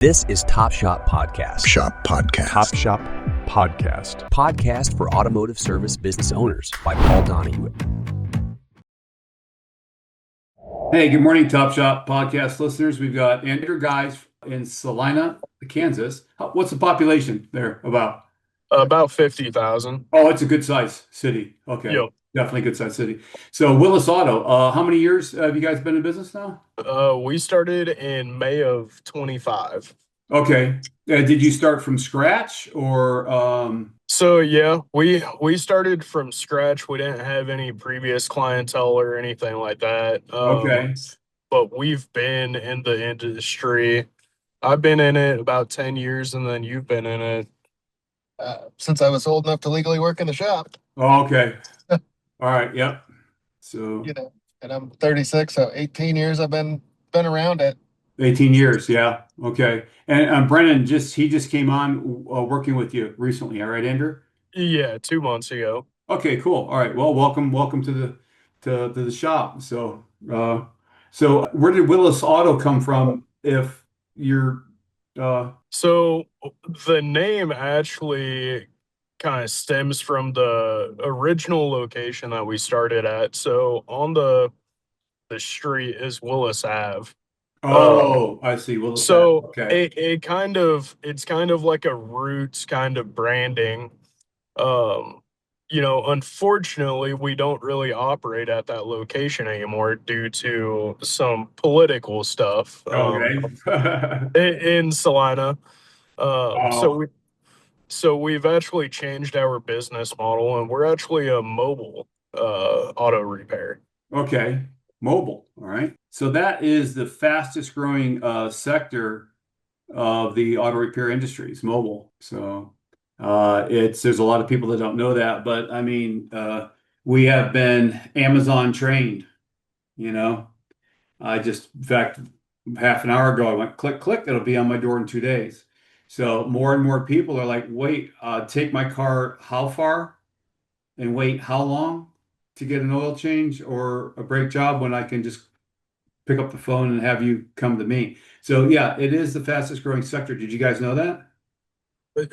This is Top Shop Podcast. Shop Podcast. Top Shop Podcast. Podcast for automotive service business owners by Paul Donahue. Hey, good morning, Top Shop Podcast listeners. We've got Andrew Guise in Salina, Kansas. What's the population there about? About 50,000. Oh, it's a good size city. Okay. Yep. Definitely a good size city. So Willis Auto, how many years have you guys been in business now? We started in May of 25. Okay. Did you start from scratch or? So yeah, we started from scratch. We didn't have any previous clientele or anything like that. Okay. But we've been in the industry. I've been in it about 10 years, and then you've been in it since I was old enough to legally work in the shop. Oh, okay. All right. Yep. So, And I'm 36, so 18 years I've been around it. 18 years. Yeah. Okay. And Brennan he just came on working with you recently. All right, Andrew? Yeah, 2 months ago. Okay, cool. All right. Well, welcome to the shop. So where did Willis Auto come from if you're So the name actually kind of stems from the original location that we started at. So on the street is Willis Ave. I see. Willis So Auto. Okay. it's kind of like a roots kind of branding. Unfortunately, we don't really operate at that location anymore due to some political stuff in Salina. So we've actually changed our business model, and we're actually a mobile auto repair. Okay. Mobile. All right. So that is the fastest growing sector of the auto repair industry is mobile. So there's a lot of people that don't know that, but I mean, we have been Amazon trained, in fact, half an hour ago, I went click, click, it'll be on my door in 2 days. So more and more people are like, wait, take my car how far and wait how long to get an oil change or a brake job when I can just pick up the phone and have you come to me. So yeah, it is the fastest growing sector. Did you guys know that?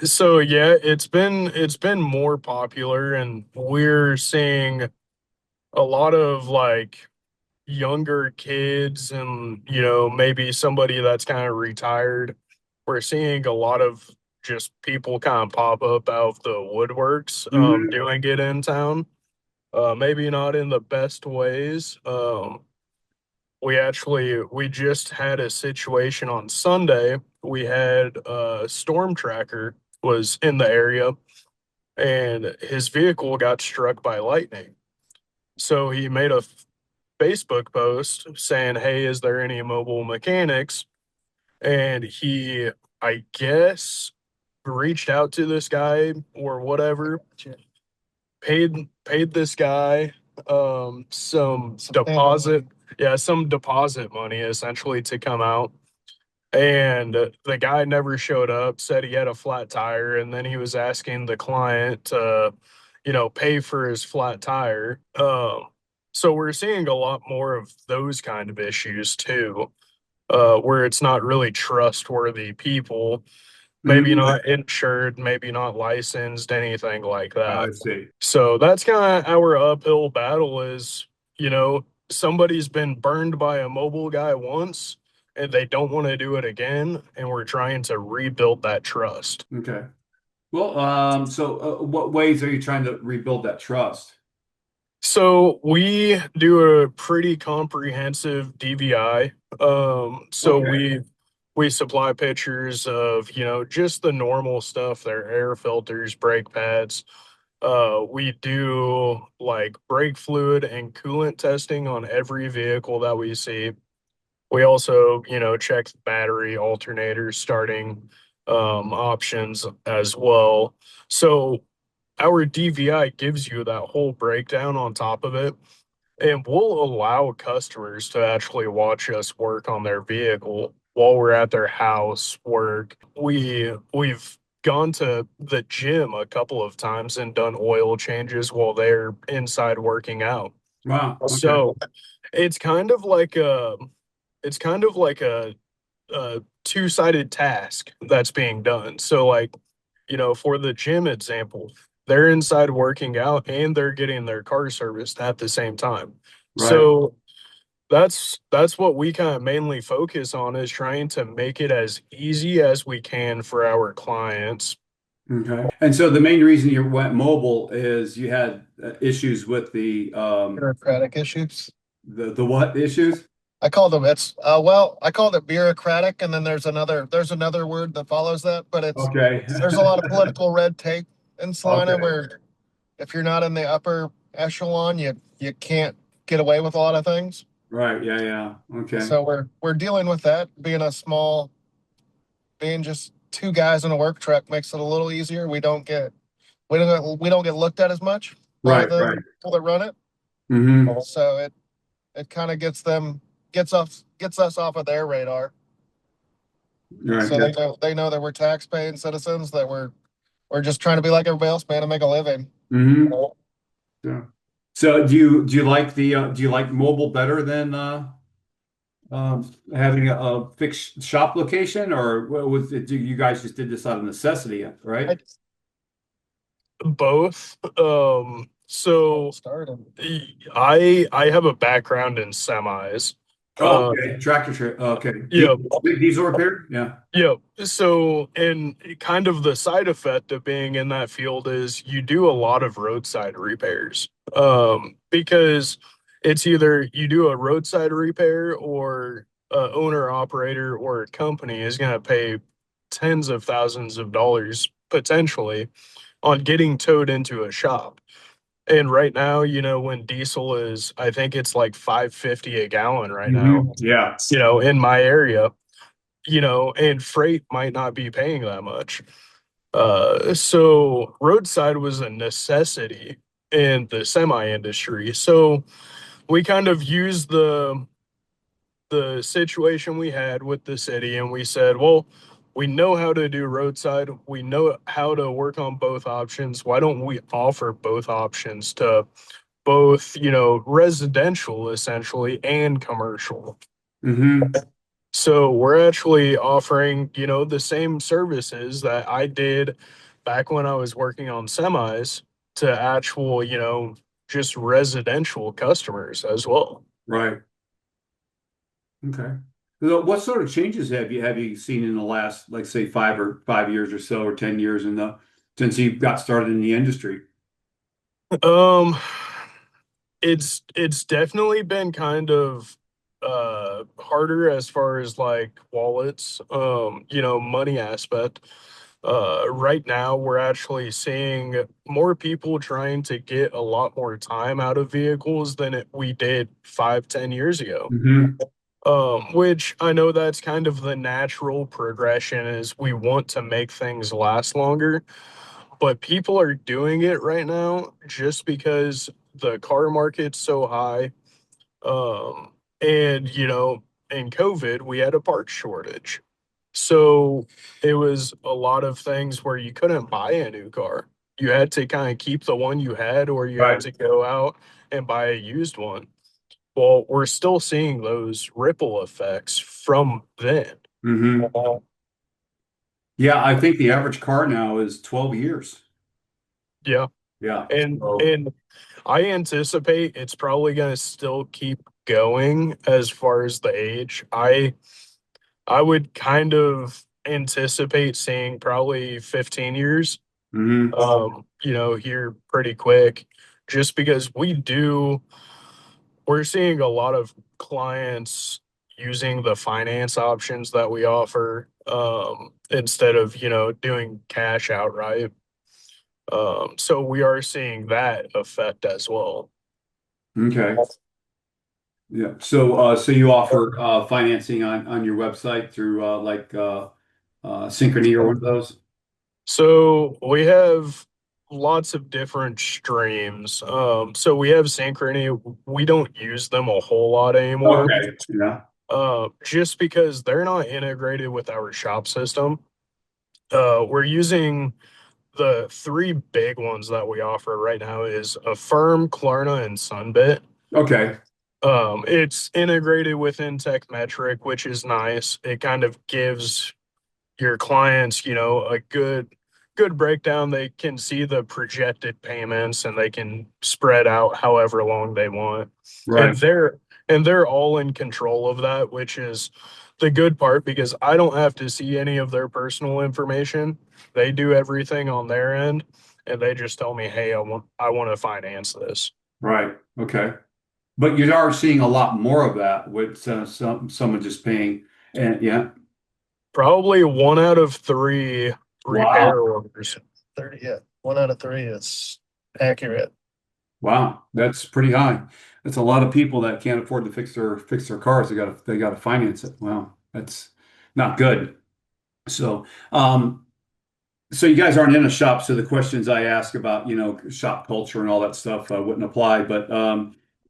So yeah, it's been more popular, and we're seeing a lot of like younger kids and maybe somebody that's kind of retired. We're seeing a lot of just people kind of pop up out of the woodworks doing it in town. Maybe not in the best ways. We just had a situation on Sunday. We had a storm tracker was in the area, and his vehicle got struck by lightning. So he made a Facebook post saying, "Hey, is there any mobile mechanics?" And he, I guess, reached out to this guy or whatever, paid this guy some deposit. Yeah, some deposit money essentially to come out. And the guy never showed up, said he had a flat tire, and then he was asking the client to, pay for his flat tire. So we're seeing a lot more of those kind of issues too, where it's not really trustworthy people, maybe not insured, maybe not licensed, anything like that. I see. So that's kind of our uphill battle is, somebody's been burned by a mobile guy once and they don't want to do it again. And we're trying to rebuild that trust. Okay. Well, so what ways are you trying to rebuild that trust? So we do a pretty comprehensive DVI. We supply pictures of, just the normal stuff, their air filters, brake pads. We do like brake fluid and coolant testing on every vehicle that we see. We also, check battery, alternators, starting options as well. So our DVI gives you that whole breakdown on top of it, and we'll allow customers to actually watch us work on their vehicle while we're at their house, work. We've gone to the gym a couple of times and done oil changes while they're inside working out. Wow. Okay. So it's kind of like a two-sided task that's being done. So like, for the gym example, they're inside working out and they're getting their car serviced at the same time. Right. So that's what we kind of mainly focus on, is trying to make it as easy as we can for our clients. Okay. And so the main reason you went mobile is you had issues with Bureaucratic issues. the what issues? I call them I called it bureaucratic, and then there's another word that follows that, but Okay. there's a lot of political red tape in Salina Okay. where if you're not in the upper echelon, you can't get away with a lot of things. Right. Yeah. Yeah. Okay. So we're dealing with that. Being just two guys in a work truck makes it a little easier. We don't get looked at as much by Right. the Right. people that run it. Mm-hmm. So it kind of gets us off of their radar. Right. So Yeah. they know that we're tax paying citizens, that we're just trying to be like everybody else, man, and make a living. Mm-hmm. Yeah. So do you like mobile better than having a fixed shop location, or what was it? You guys just did this out of necessity, right? Both. So Started. I have a background in semis. Oh, Uh, okay. Tractor trailer. Okay. yeah, Diesel repair? Yeah. yeah. So, and kind of the side effect of being in that field is you do a lot of roadside repairs. Because it's either you do a roadside repair, or a owner operator or a company is going to pay tens of thousands of dollars potentially on getting towed into a shop. And right now, when diesel is, I think it's like 5.50 a gallon right now, Hmm. Yeah. in my area, and freight might not be paying that much. So roadside was a necessity in the semi industry. So we kind of used the situation we had with the city, and we said, well, we know how to do roadside. We know how to work on both options. Why don't we offer both options to both, residential essentially and commercial? Hmm. So we're actually offering, the same services that I did back when I was working on semis to actual, just residential customers as well. Right. Okay. So what sort of changes have you seen in the last, like, say, 5 years or so, or 10 years since you got started in the industry? Um, it's definitely been kind of harder as far as like wallets, money aspect. Right now we're actually seeing more people trying to get a lot more time out of vehicles than we did 5-10 years ago. Hmm. Which I know that's kind of the natural progression, is we want to make things last longer, but people are doing it right now just because the car market's so high. And in COVID, we had a parts shortage. So it was a lot of things where you couldn't buy a new car. You had to kind of keep the one you had, or you had Right. to go out and buy a used one. Well, we're still seeing those ripple effects from then. Hmm. Yeah, I think the average car now is 12 years. Yeah. Yeah. So, And I anticipate it's probably going to still keep going as far as the age. I would kind of anticipate seeing probably 15 years, hmm. here pretty quick, just because we're seeing a lot of clients using the finance options that we offer, instead of, doing cash outright. So we are seeing that effect as well. Okay. Yeah. So you offer financing on your website through Synchrony or one of those? So we have lots of different streams. So we have Synchrony. We don't use them a whole lot anymore, Okay. Yeah. just because they're not integrated with our shop system. We're using the three big ones that we offer right now is Affirm, Klarna, and Sunbit. Okay. It's integrated within Techmetric, which is nice. It kind of gives your clients, a good breakdown. They can see the projected payments and they can spread out however long they want. And Right. they're all in control of that, which is the good part because I don't have to see any of their personal information. They do everything on their end and they just tell me, "Hey, I want to finance this." Right. Okay. But you are seeing a lot more of that with someone just paying. And yeah. Probably 1 out of 3 repair Wow. orders. 30, yeah. 1 out of 3 is accurate. Wow. That's pretty high. That's a lot of people that can't afford to fix their cars. They gotta finance it. Wow. That's not good. So, so you guys aren't in a shop, so the questions I ask about, shop culture and all that stuff wouldn't apply. But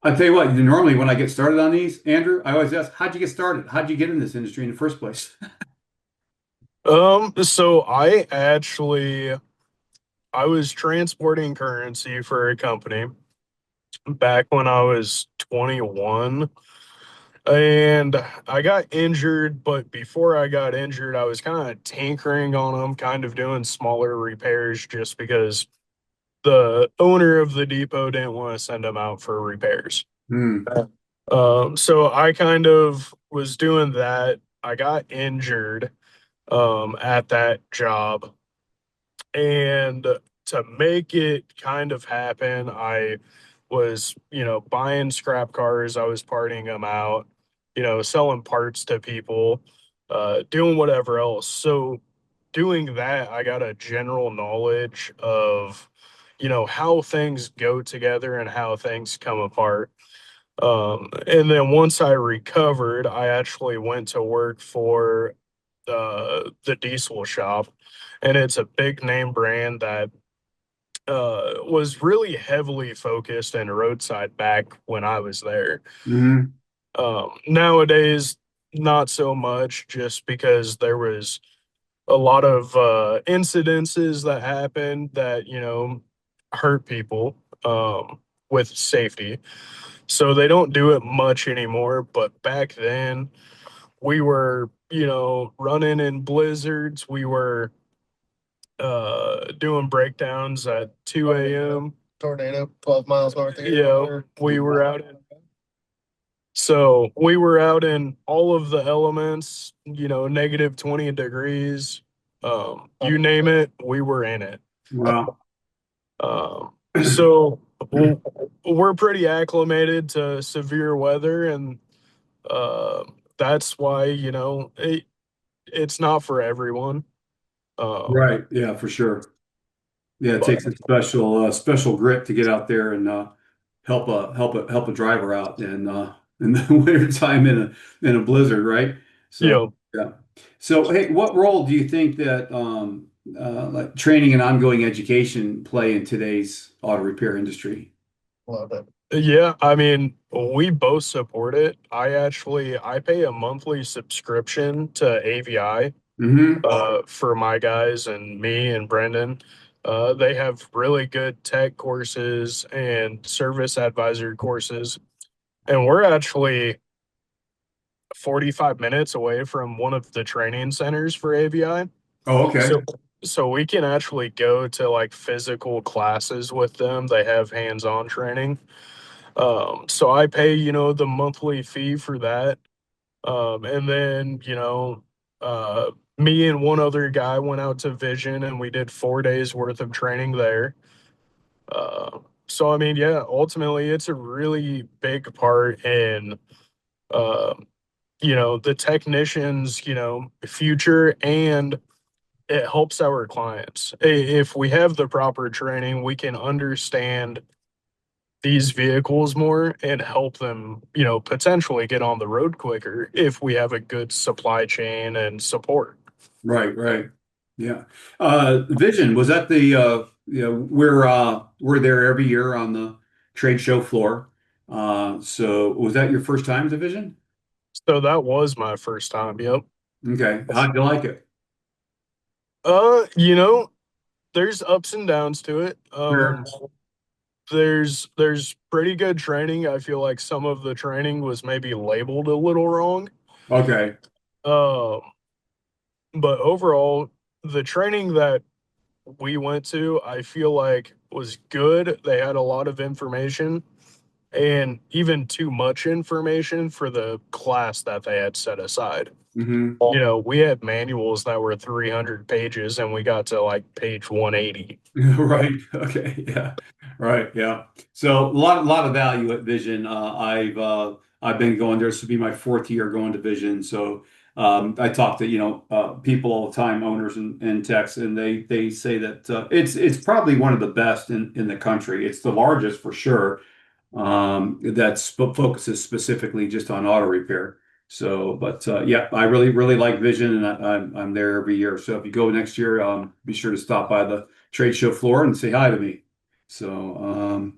I tell you what, normally when I get started on these, Andrew, I always ask, how'd you get started? How'd you get in this industry in the first place? So I was transporting currency for a company back when I was 21 and I got injured, but before I got injured, I was kind of tinkering on them, kind of doing smaller repairs just because the owner of the depot didn't want to send them out for repairs. Hmm. So I kind of was doing that. I got injured at that job. And to make it kind of happen, I was, buying scrap cars, I was parting them out, selling parts to people, doing whatever else. So doing that, I got a general knowledge of, how things go together and how things come apart. And then once I recovered, I actually went to work for the diesel shop, and it's a big name brand that was really heavily focused in roadside back when I was there. Hmm. Nowadays, not so much, just because there was a lot of incidences that happened that hurt people with safety. So they don't do it much anymore. But back then, we were, running in blizzards. We were doing breakdowns at 2 a.m. Tornado, 12 miles north of here. Yeah, we were out in all of the elements, negative 20 degrees. You name it, we were in it. Wow. So we're pretty acclimated to severe weather, and uh, that's why, it's not for everyone. Right. Yeah, for sure. Yeah, it But takes a special grit to get out there and help a driver out and in the wintertime in a blizzard, right? So you yeah. So hey, what role do you think that like training and ongoing education play in today's auto repair industry? Love it. Yeah, I mean, we both support it. I pay a monthly subscription to AVI Hmm. for my guys and me and Brendan. They have really good tech courses and service advisor courses, and we're actually 45 minutes away from one of the training centers for AVI. Oh, okay. So so we can actually go to like physical classes with them. They have hands-on training. So I pay, the monthly fee for that. And then, uh, me and one other guy went out to Vision and we did 4 days worth of training there. So, I mean, yeah, ultimately it's a really big part in, uh, the technicians, future, and it helps our clients. If we have the proper training, we can understand these vehicles more and help them, potentially get on the road quicker if we have a good supply chain and support. Right, right. Yeah. Vision, was that we're there every year on the trade show floor. So was that your first time to Vision? So that was my first time. Yep. Okay. How'd you like it? Uh, you know, there's ups and downs to it. Sure. There's pretty good training. I feel like some of the training was maybe labeled a little wrong. Okay. Um, but overall, the training that we went to, I feel like was good. They had a lot of information and even too much information for the class that they had set aside. Hmm. You know, we had manuals that were 300 pages and we got to like page 180. Right. Okay. Yeah. Right. Yeah. So a lot of value at Vision. I've been going there. This will be my fourth year going to Vision. So I talk to people all the time, owners and techs, and they say that it's probably one of the best in the country. It's the largest for sure. That focuses specifically just on auto repair. So, but yeah, I really like Vision, and I'm there every year. So if you go next year, be sure to stop by the trade show floor and say hi to me. So,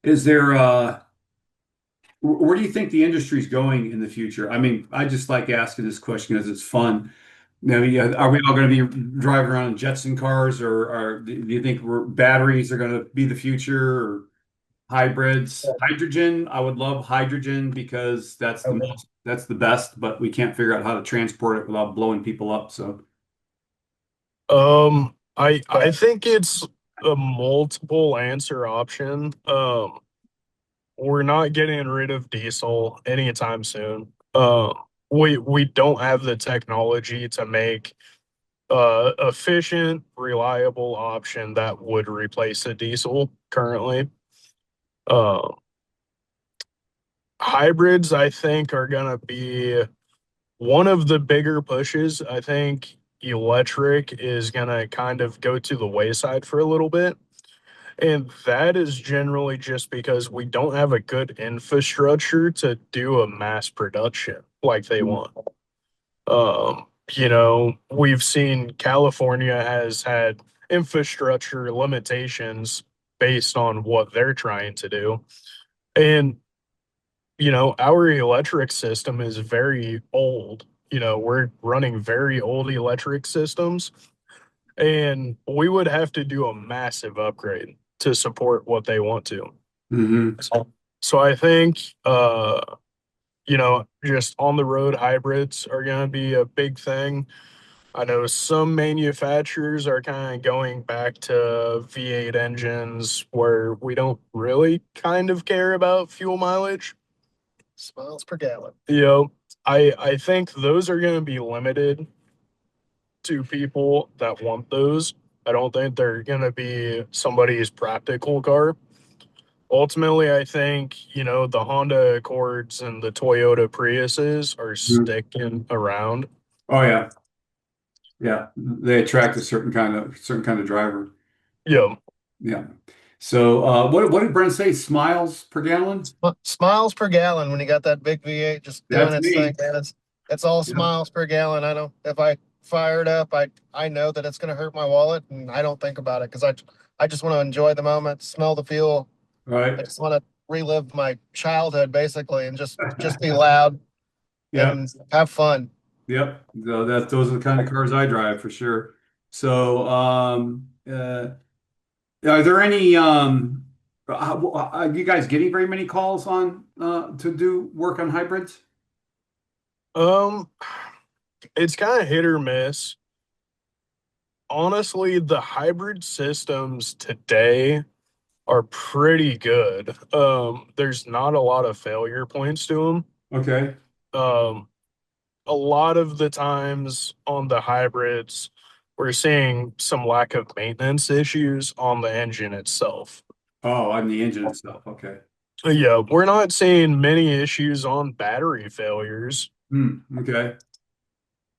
is there where do you think the industry is going in the future? I mean, I just like asking this question because it's fun. Now, yeah, are we all going to be driving around in Jetson cars, or do you think batteries are going to be the future, or hybrids? Hydrogen, I would love hydrogen because that's the best, but we can't figure out how to transport it without blowing people up. So, I think it's a multiple answer option. We're not getting rid of diesel anytime soon. We don't have the technology to make efficient, reliable option that would replace a diesel currently. Uh, Hybrids, I think, are gonna be one of the bigger pushes. I think electric is gonna kind of go to the wayside for a little bit. And that is generally just because we don't have a good infrastructure to do a mass production like they want. You know, we've seen California has had infrastructure limitations based on what they're trying to do. And, you know, our electric system is very old. You know, we're running very old electric systems, and we would have to do a massive upgrade to support what they want to. hmm. So I think, you know, just on the road hybrids are going to be a big thing. I know some manufacturers are kind of going back to V8 engines where we don't really kind of care about fuel mileage. Miles per gallon. You know, I think those are going to be limited to people that want those. I don't think they're going to be somebody's practical car. Ultimately, I think, you know, the Honda Accords and the Toyota Priuses are Mhm. sticking around. Oh yeah, yeah. They attract a certain kind of driver. Yeah. Yeah. So, what did Brent say? Smiles per gallon? Smiles per gallon when you got that big V8 just doing That's its thing, me. man. It's all Yeah. smiles per gallon. I don't if I fire it up, I know that it's gonna hurt my wallet and I don't think about it because I just want to enjoy the moment, smell the fuel. I Right. just want to relive my childhood basically and just be loud Yep. and have fun. Yep. So those are the kind of cars I drive for sure. So, are there any are you guys getting very many calls on to do work on hybrids? Um, it's kind of hit or miss. Honestly, the hybrid systems today are pretty good. There's not a lot of failure points to them. Okay. Um, a lot of the times on the hybrids, we're seeing some lack of maintenance issues on the engine itself. Oh, on the engine itself. Okay. Yeah, we're not seeing many issues on battery failures. Hmm. Okay.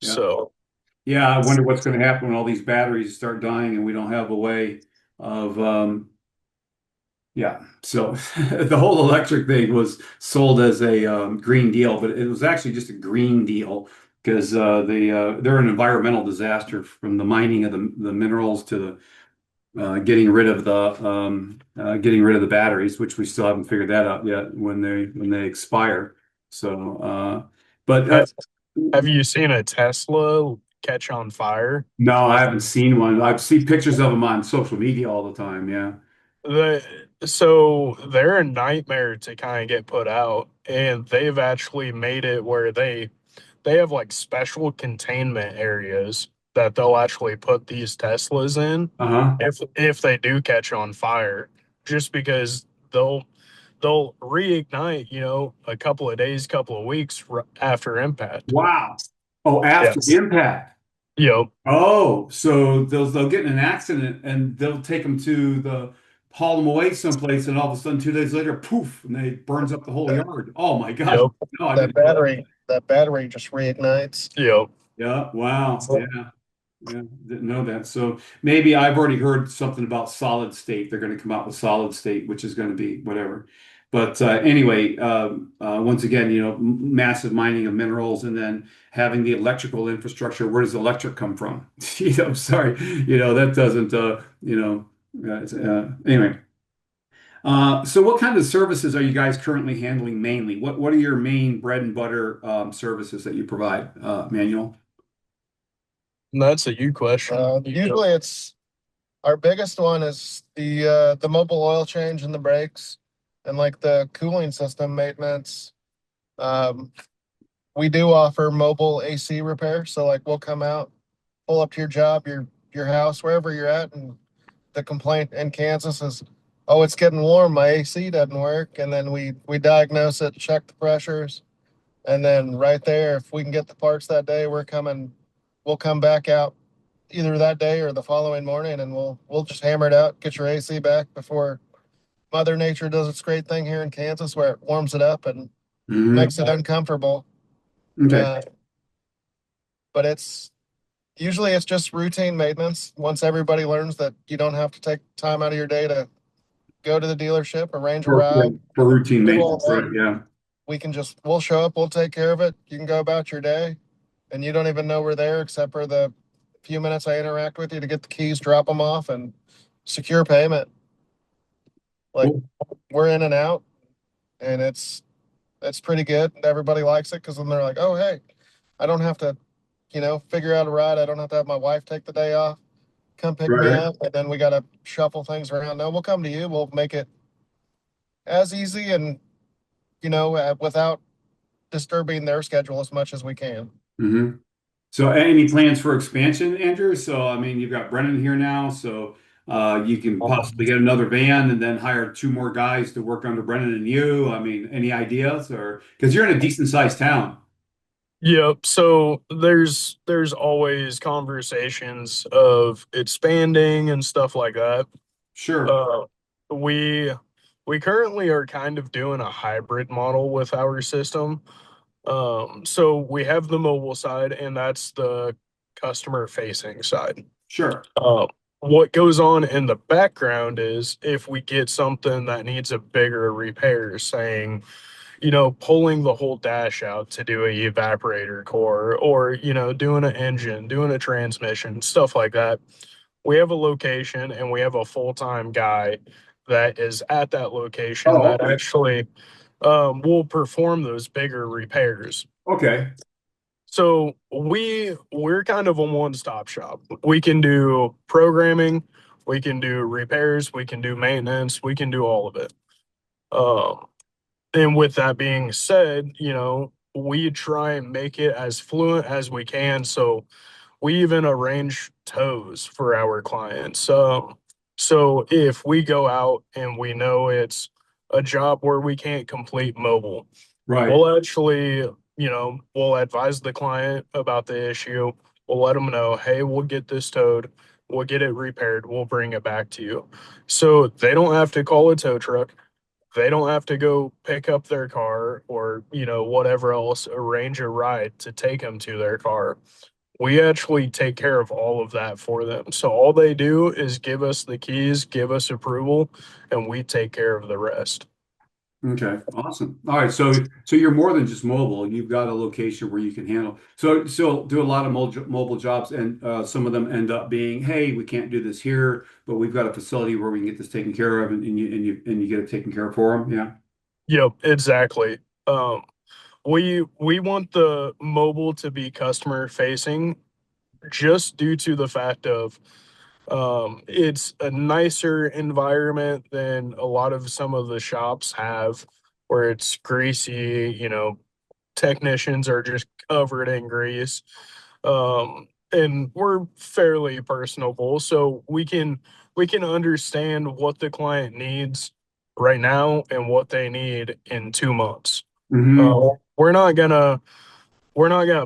Yeah. So, Yeah. I wonder what's going to happen when all these batteries start dying and we don't have a way of yeah. So the whole electric thing was sold as a green deal, but it was actually just a green deal because they're an environmental disaster from the mining of the minerals to the getting rid of the batteries, which we still haven't figured that out yet when they expire. So, but have, have you seen a Tesla? catch on fire. No, I haven't seen one. I've seen pictures of them on social media all the time. Yeah. The so they're a nightmare to kind of get put out, and they've actually made it where they have like special containment areas that they'll actually put these Teslas in Uh-huh. if they do catch on fire, just because they'll reignite, a couple of days, couple of weeks after impact. Wow. Oh, after Yes. impact. Yep. Oh, so they'll get in an accident and they'll take them to the haul them away someplace, and all of a sudden 2 days later, poof, and they burns up the whole That, yard. Oh my gosh. Yep. No, I that didn't know that. battery just reignites. Yep. Yeah, wow. Yeah. Yeah, didn't know that. So maybe I've already heard something about solid state. They're going to come out with solid state, which is going to be whatever. But anyway, once again, massive mining of minerals, and then having the electrical infrastructure. Where does electric come from? I'm sorry, that doesn't. Anyway. So what kind of services are you guys currently handling mainly? What are your main bread and butter services that you provide, Manuel? And that's a you question. Usually it's our biggest one is the mobile oil change and the brakes and like the cooling system maintenance. Um, we do offer mobile AC repair. So like we'll come out, pull up to your job, your house, wherever you're at, and the complaint in Kansas is, oh, it's getting warm, my AC doesn't work. And then we diagnose it, check the pressures, and then right there, if we can get the parts that day, we'll come back out either that day or the following morning, and we'll just hammer it out, get your AC back before Mother Nature does its great thing here in Kansas, where it warms it up and Hmm. makes it uncomfortable. Okay. Uh, but it's just routine maintenance. Once everybody learns that you don't have to take time out of your day to go to the dealership, arrange a For, ride, for routine do all maintenance, right? that. Yeah. We'll show up, we'll take care of it. You can go about your day, and you don't even know we're there except for the few minutes I interact with you to get the keys, drop them off, and secure payment. Like Cool. we're in and out, and it's pretty good. Everybody likes it because then they're like, oh hey, I don't have to, figure out a ride. I don't have to have my wife take the day off, come pick me Right. up, and then we got to shuffle things around. No, we'll come to you. We'll make it as easy and without disturbing their schedule as much as we can. Hmm. So any plans for expansion, Andrew? So I mean, you've got Brennan here now, so you can possibly get another van and then hire two more guys to work under Brennan and you. I mean, any ideas, or because you're in a decent sized town? Yep. So there's always conversations of expanding and stuff like that. Sure. Uh, we we currently are kind of doing a hybrid model with our system. So we have the mobile side, and that's the customer facing side. Sure. What goes on in the background is if we get something that needs a bigger repair, saying, pulling the whole dash out to do a evaporator core, or, doing an engine, doing a transmission, stuff like that. We have a location and we have a full-time guy that is at that location Oh, that okay. actually will perform those bigger repairs. Okay. So we're kind of a one-stop shop. We can do programming, we can do repairs, we can do maintenance, we can do all of it. Um, and with that being said, we try and make it as fluent as we can. So we even arrange tows for our clients. So if we go out and we know it's a job where we can't complete mobile, Right. we'll actually, we'll advise the client about the issue. We'll let them know, hey, we'll get this towed, we'll get it repaired, we'll bring it back to you. So they don't have to call a tow truck. They don't have to go pick up their car or, whatever else, arrange a ride to take them to their car. We actually take care of all of that for them. So all they do is give us the keys, give us approval, and we take care of the rest. Okay, awesome. All right, so you're more than just mobile. You've got a location where you can handle. So do a lot of mobile jobs, and some of them end up being, hey, we can't do this here, but we've got a facility where we can get this taken care of, and you get it taken care of for them. Yeah. Yep, exactly. Um, we want the mobile to be customer facing, just due to the fact of it's a nicer environment than a lot of some of the shops have, where it's greasy, technicians are just covered in grease. And we're fairly personable, so we can understand what the client needs right now and what they need in 2 months. Mm-hmm. We're not gonna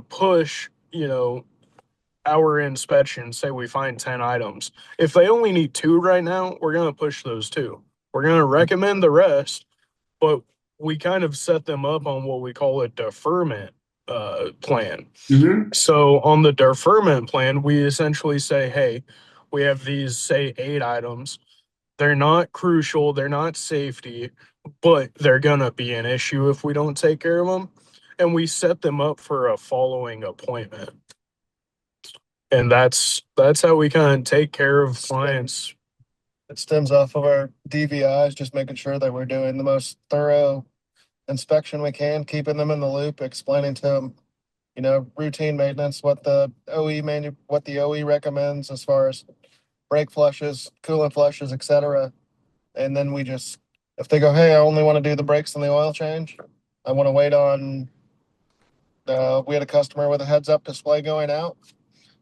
push, our inspection, say we find 10 items. If they only need two right now, we're gonna push those two. We're gonna recommend the rest, but we kind of set them up on what we call a deferment plan. Mm-hmm. So on the deferment plan, we essentially say, hey, we have these, say, 8 items. They're not crucial, they're not safety, but they're gonna be an issue if we don't take care of them. And we set them up for a following appointment. And that's how we kind of take care of clients. It stems off of our DVIs, just making sure that we're doing the most thorough inspection we can, keeping them in the loop, explaining to them, routine maintenance, what the OE recommends as far as brake flushes, coolant flushes, etc. And then if they go, hey, I only want to do the brakes and the oil change, I want to wait on. We had a customer with a heads-up display going out.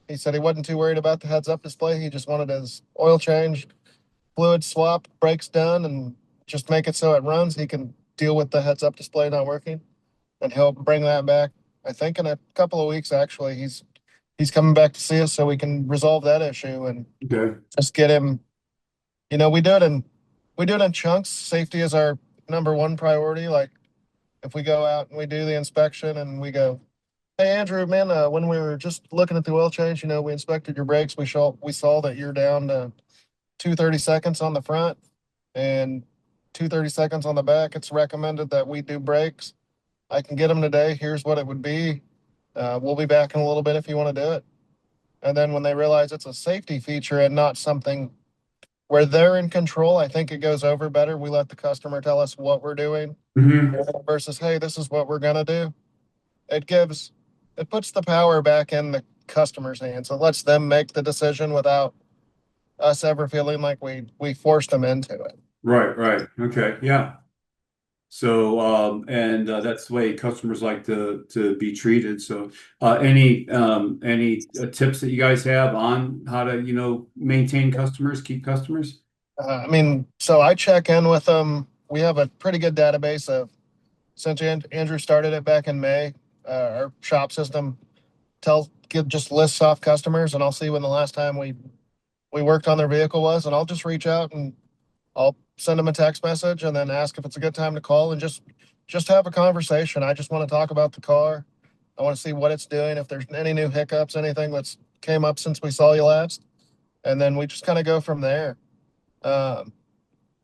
He said he wasn't too worried about the heads-up display. He just wanted his oil change, fluid swap, brakes done, and just make it so it runs. He can deal with the heads-up display not working, and he'll bring that back. I think in a couple of weeks, actually, he's coming back to see us so we can resolve that issue and Okay. just get him. We do it in chunks. Safety is our number one priority. Like if we go out and we do the inspection and we go, hey Andrew, man, when we were just looking at the oil change, we inspected your brakes. We saw that you're down to 230 seconds on the front and 230 seconds on the back. It's recommended that we do brakes. I can get them today. Here's what it would be. We'll be back in a little bit if you want to do it. And then when they realize it's a safety feature and not something where they're in control, I think it goes over better. We let the customer tell us what we're doing Mm-hmm. versus, hey, this is what we're gonna do. It puts the power back in the customer's hands. It lets them make the decision without us ever feeling like we forced them into it. Right, right. Okay, yeah. So, and that's the way customers like to be treated. So, any tips that you guys have on how to, maintain customers, keep customers? So I check in with them. We have a pretty good database of since Andrew started it back in May. Our shop system just lists off customers, and I'll see when the last time we worked on their vehicle was, and I'll just reach out and I'll send them a text message and then ask if it's a good time to call and just have a conversation. I just want to talk about the car. I want to see what it's doing, if there's any new hiccups, anything that's came up since we saw you last, and then we just kind of go from there. Um,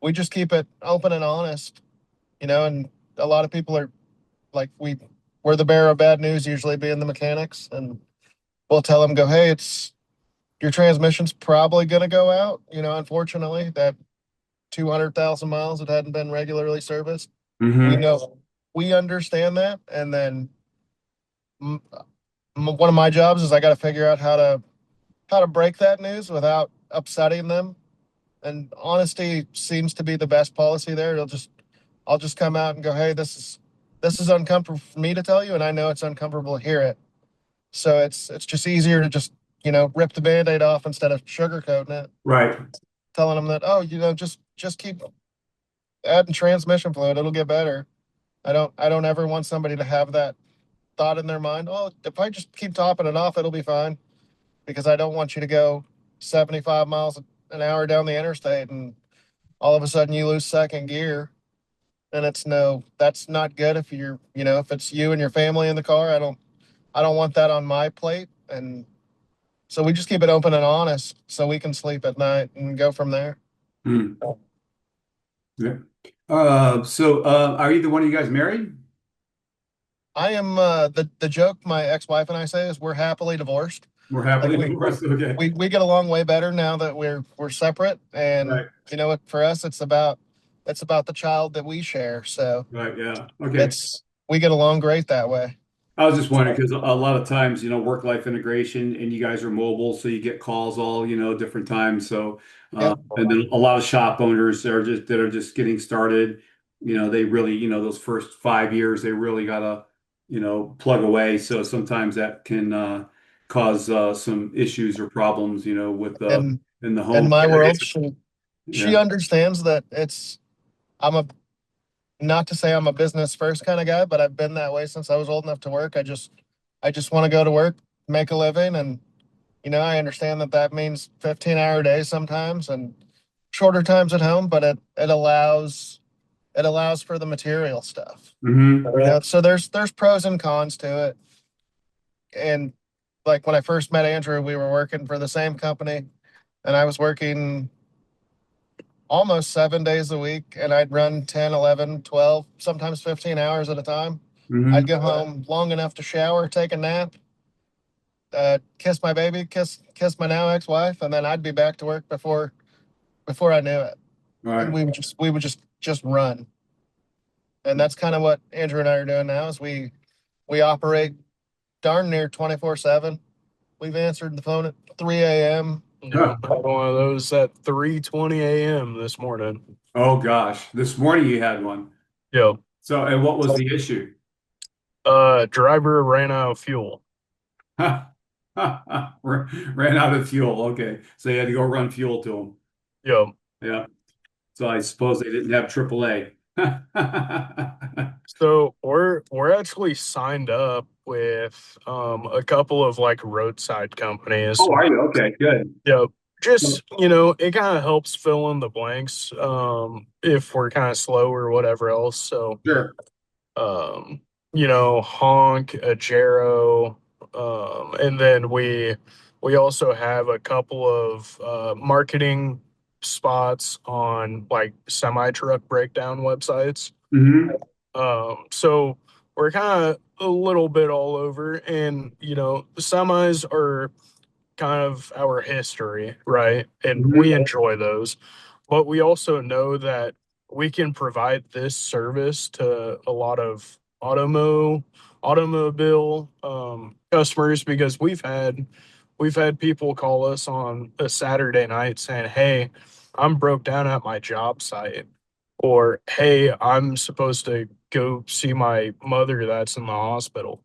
we just keep it open and honest, and a lot of people are like we're the bearer of bad news, usually being the mechanics, and we'll tell them, go, hey, it's your transmission's probably going to go out. Unfortunately, that 200,000 miles it hadn't been regularly serviced. We know, we understand that, and then one of my jobs is I got to figure out how to break that news without upsetting them. And honesty seems to be the best policy there. I'll just come out and go, hey, this is uncomfortable for me to tell you, and I know it's uncomfortable to hear it. So it's just easier to just rip the Band-Aid off instead of sugarcoating it. Right. Telling them that, oh, just keep adding transmission fluid, it'll get better. I don't ever want somebody to have that thought in their mind, oh, if I just keep topping it off, it'll be fine. Because I don't want you to go 75 miles an hour down the interstate and all of a sudden you lose second gear. And that's not good if it's you and your family in the car. I don't want that on my plate. And so we just keep it open and honest so we can sleep at night and go from there. Mm. Yeah. So, are either one of you guys married? I am the joke my ex-wife and I say is we're happily divorced. We're happily Like, divorced. Okay. We get along way better now that we're separate, and Right. for us it's about the child that we share. So Right. Yeah. Okay. we get along great that way. I was just wondering because a lot of times, work-life integration and you guys are mobile, so you get calls all, different times. So, Yep. and then a lot of shop owners that are just getting started, they really, those first 5 years, they really gotta, plug away. So sometimes that can cause some issues or problems, with And in the in home. my Yeah, world, it's- she Yeah. understands that I'm a, not to say I'm a business first kind of guy, but I've been that way since I was old enough to work. I just want to go to work, make a living, and I understand that that means 15-hour days sometimes and shorter times at home, but it allows for the material stuff. Hmm. So there's pros and cons to it. And like when I first met Andrew, we were working for the same company, and I was working almost 7 days a week, and I'd run 10, 11, 12, sometimes 15 hours at a time. Hmm. I'd go home long enough to shower, take a nap, kiss my baby, kiss my now ex-wife, and then I'd be back to work before I knew it. All And right. we would just run. And that's kind of what Andrew and I are doing now is we operate darn near 24/7. We've answered the phone at 3 a.m. Yeah, I had one of those at 3:20 a.m. this morning. Oh gosh, this morning you had one. Yeah. So, and what was the issue? Driver ran out of fuel. Ran out of fuel. Okay, so you had to go run fuel to them. Yeah. Yeah. So I suppose they didn't have AAA. So we're actually signed up with a couple of like roadside companies. Oh, are you? Okay, good. Yeah. Just, it kind of helps fill in the blanks if we're kind of slow or whatever else. So Sure. Honk, Ajero, and then we also have a couple of marketing spots on like semi truck breakdown websites. Hmm. So we're kind of a little bit all over, and the semis are kind of our history, right? And we enjoy those, but we also know that we can provide this service to a lot of automobile customers because we've had people call us on a Saturday night saying, "Hey, I'm broke down at my job site," or "Hey, I'm supposed to go see my mother that's in the hospital."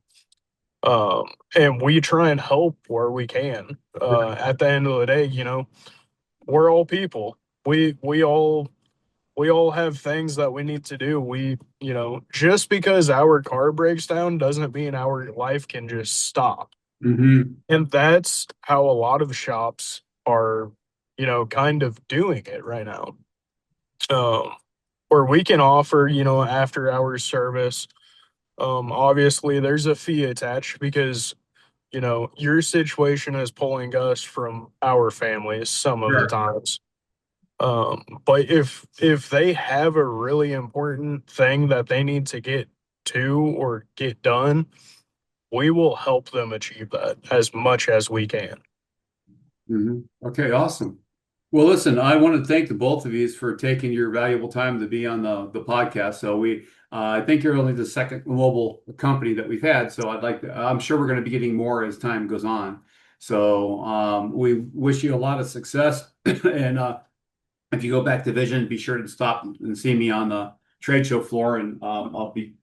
And we try and help where we can. At the end of the day, we're all people. We all have things that we need to do. Just because our car breaks down doesn't mean our life can just stop. Hmm. And that's how a lot of shops are, kind of doing it right now. Um, where we can offer, after hours service. Obviously there's a fee attached because your situation is pulling us from our families some of the Sure. times. But if they have a really important thing that they need to get to or get done, we will help them achieve that as much as we can. Hmm. Okay, awesome. Well, listen, I want to thank the both of you for taking your valuable time to be on the podcast. So I think you're only the second mobile company that we've had. So I'm sure we're going to be getting more as time goes on. So we wish you a lot of success. And if you go back to Vision, be sure to stop and see me on the trade show floor, and I'll be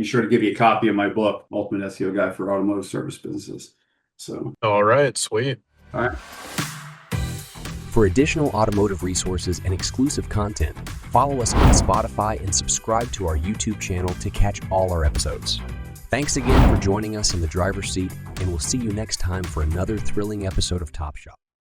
sure to give you a copy of my book, Ultimate SEO Guide for Automotive Service Businesses. So, All right, sweet. all right. For additional automotive resources and exclusive content, follow us on Spotify and subscribe to our YouTube channel to catch all our episodes. Thanks again for joining us in the driver's seat, and we'll see you next time for another thrilling episode of Top Shop.